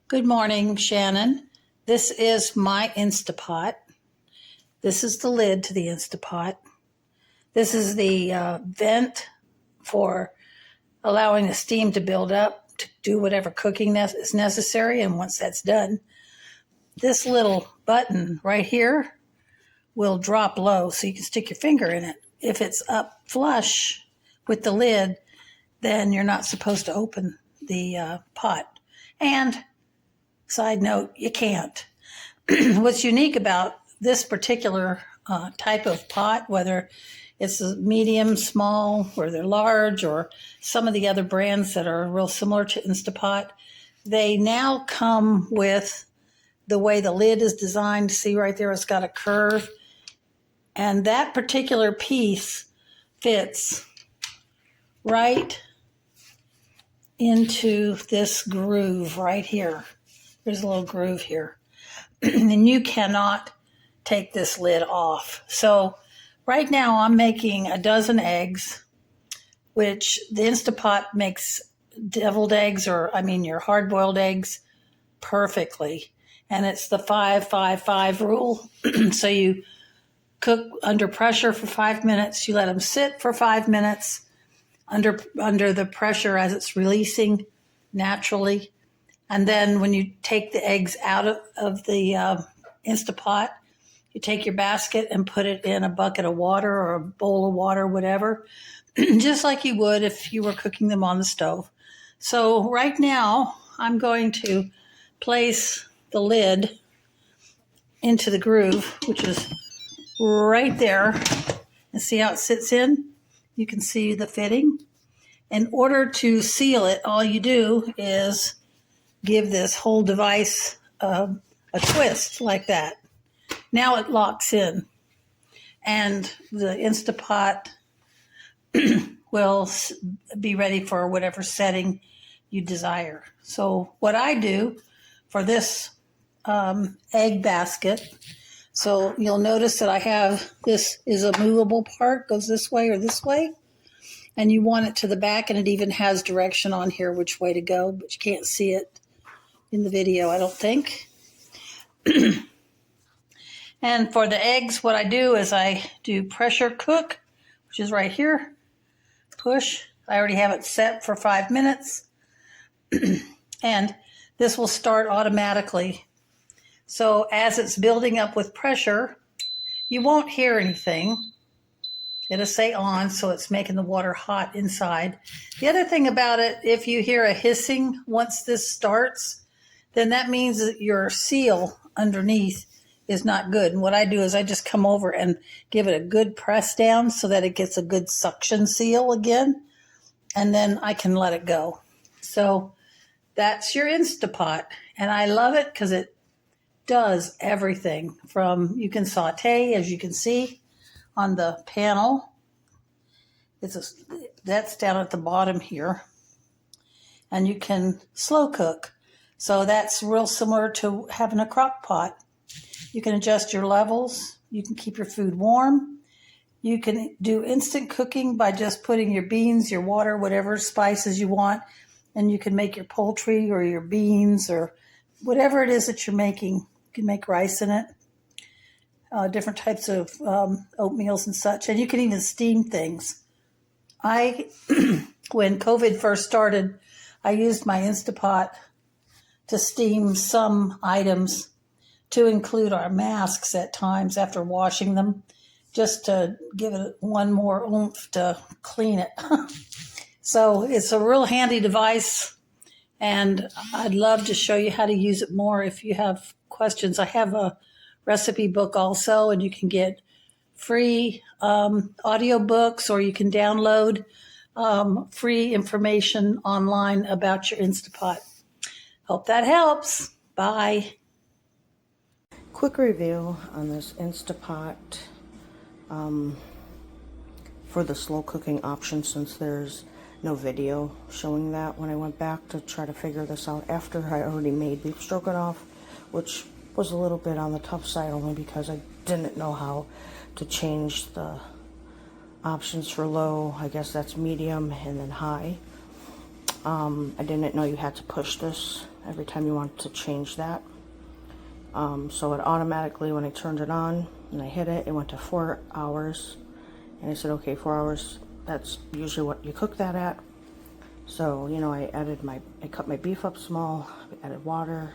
Good morning, Shannon. This is my Instapot. This is the lid to the Instapot. This is the vent for allowing the steam to build up to do whatever cooking is necessary. And once that's done, this little button right here will drop low so you can stick your finger in it. If it's up flush with the lid, then you're not supposed to open the pot. And side note, you can't. What's unique about this particular type of pot, whether it's a medium, small, or they're large, or some of the other brands that are real similar to Instapot, they now come with the way the lid is designed. See right there, it's got a curve. And that particular piece fits right into this groove right here. There's a little groove here. And you cannot take this lid off. So right now I'm making a dozen eggs, which the Instapot makes deviled eggs, your hard-boiled eggs perfectly. And it's the 5-5-5 rule. So you cook under pressure for 5 minutes. You let them sit for 5 minutes under the pressure as it's releasing naturally. And then when you take the eggs out of the Instapot, you take your basket and put it in a bucket of water or a bowl of water, whatever, just like you would if you were cooking them on the stove. So right now, I'm going to place the lid into the groove, which is right there. And see how it sits in? You can see the fitting. In order to seal it, all you do is give this whole device a twist like that. Now it locks in, and the Instapot will be ready for whatever setting you desire. So what I do for this egg basket, so you'll notice that I have, this is a movable part, goes this way or this way, and you want it to the back, and it even has direction on here which way to go, but you can't see it in the video, I don't think. And for the eggs, what I do is I do pressure cook, which is right here. Push. I already have it set for 5 minutes. And this will start automatically. So as it's building up with pressure, you won't hear anything. It'll say on, so it's making the water hot inside. The other thing about it, if you hear a hissing once this starts, then that means that your seal underneath is not good. And what I do is I just come over and give it a good press down so that it gets a good suction seal again. And then I can let it go. So that's your Instapot. And I love it because it does everything from, you can saute, as you can see on the panel. That's down at the bottom here. And you can slow cook. So that's real similar to having a crock pot. You can adjust your levels. You can keep your food warm. You can do instant cooking by just putting your beans, your water, whatever spices you want. And you can make your poultry or your beans or whatever it is that you're making. You can make rice in it. Different types of oatmeals and such. And you can even steam things. When COVID first started, I used my Instapot to steam some items, to include our masks at times after washing them, just to give it one more oomph to clean it. So it's a real handy device, and I'd love to show you how to use it more if you have questions. I have a recipe book also, and you can get free audio books, or you can download free information online about your Instapot. Hope that helps. Bye. Quick review on this Instapot for the slow cooking option, since there's no video showing that. When I went back to try to figure this out after I already made beef stroganoff, which was a little bit on the tough side only because I didn't know how to change the options for low. I guess that's medium and then high. I didn't know you had to push this every time you want to change that. So it automatically, when I turned it on and I hit it, it went to 4 hours. And I said, okay, 4 hours, that's usually what you cook that at. So, you know, I cut my beef up small, I added water,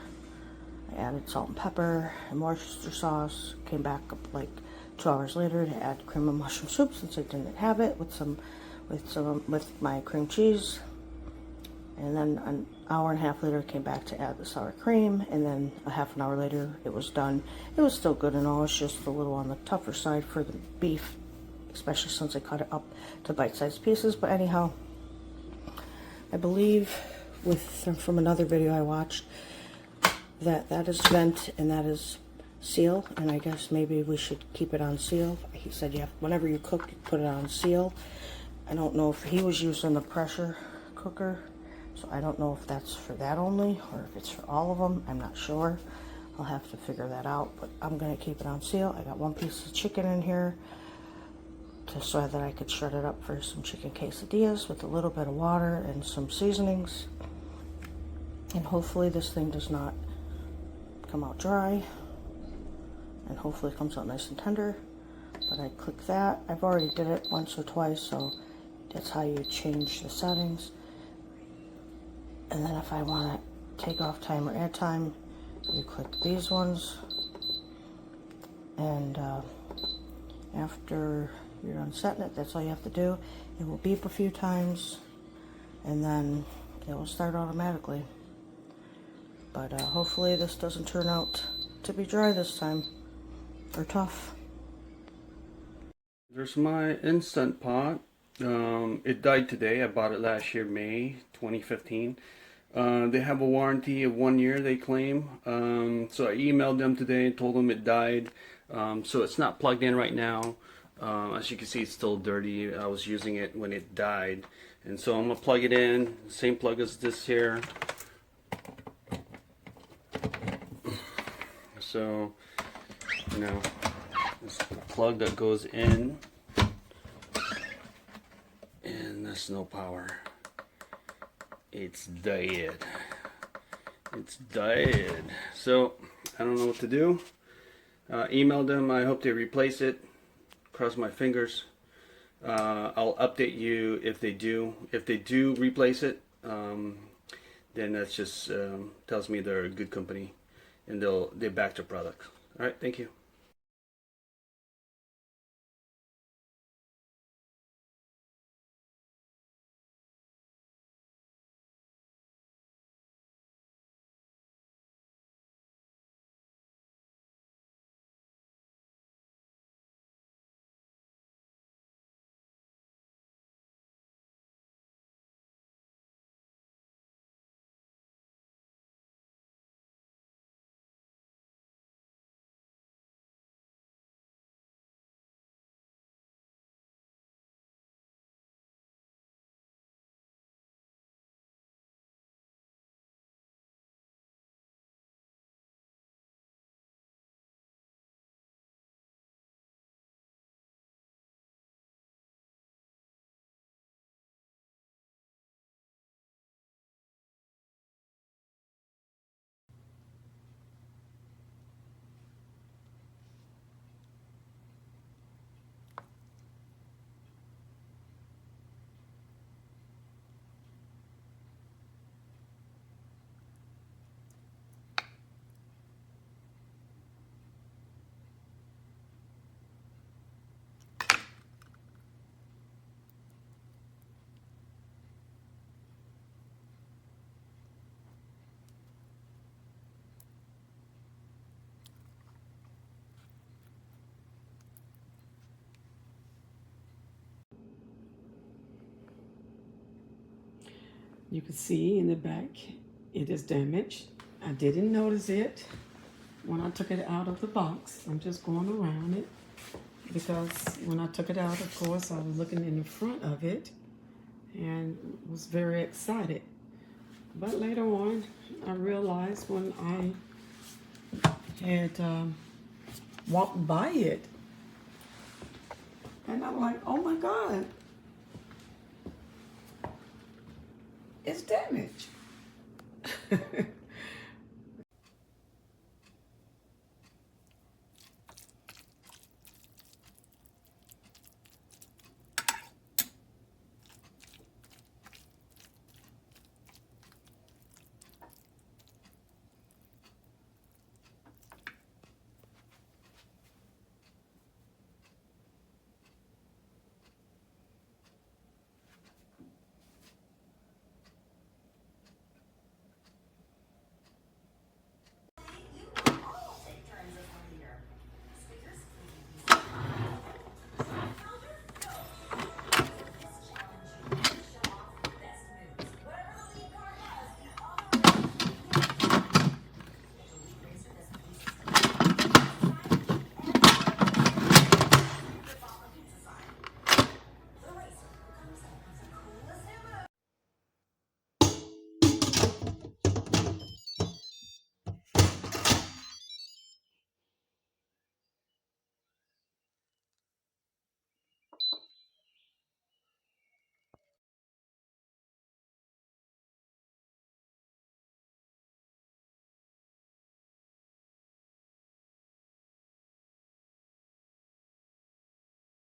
I added salt and pepper and Worcester sauce, came back up like 2 hours later to add cream of mushroom soup since I didn't have it, with my cream cheese. And then an hour and a half later, I came back to add the sour cream, and then a half an hour later, it was done. It was still good and all, it's just a little on the tougher side for the beef, especially since I cut it up to bite-sized pieces. But anyhow, I believe from another video I watched that is vent and that is seal, and I guess maybe we should keep it on seal. He said, yeah, whenever you cook, you put it on seal. I don't know if he was using the pressure cooker, so I don't know if that's for that only or if it's for all of them. I'm not sure. I'll have to figure that out, but I'm going to keep it on seal. I got one piece of chicken in here so that I could shred it up for some chicken quesadillas with a little bit of water and some seasonings. And hopefully this thing does not come out dry, and hopefully it comes out nice and tender. But I click that. I've already did it once or twice, so that's how you change the settings. And then if I want to take off time or add time, you click these ones, and after you're done setting it, that's all you have to do. It will beep a few times, and then it will start automatically. But hopefully this doesn't turn out to be dry this time, or tough. There's my Instant Pot. It died today. I bought it last year, May 2015. They have a warranty of 1 year, they claim. So I emailed them today and told them it died. So it's not plugged in right now. As you can see, it's still dirty. I was using it when it died. And so I'm going to plug it in. Same plug as this here. So, you know, this is the plug that goes in. And there's no power. It's dead. It's dead. So, I don't know what to do. Emailed them. I hope they replace it. Cross my fingers. I'll update you if they do. If they do replace it, then that's just tells me they're a good company, and they back their product. All right, thank you. You can see in the back it is damaged. I didn't notice it when I took it out of the box. I'm just going around it because when I took it out, of course, I was looking in the front of it and was very excited. But later on, I realized when I had walked by it, and I'm like, oh my God, it's damaged.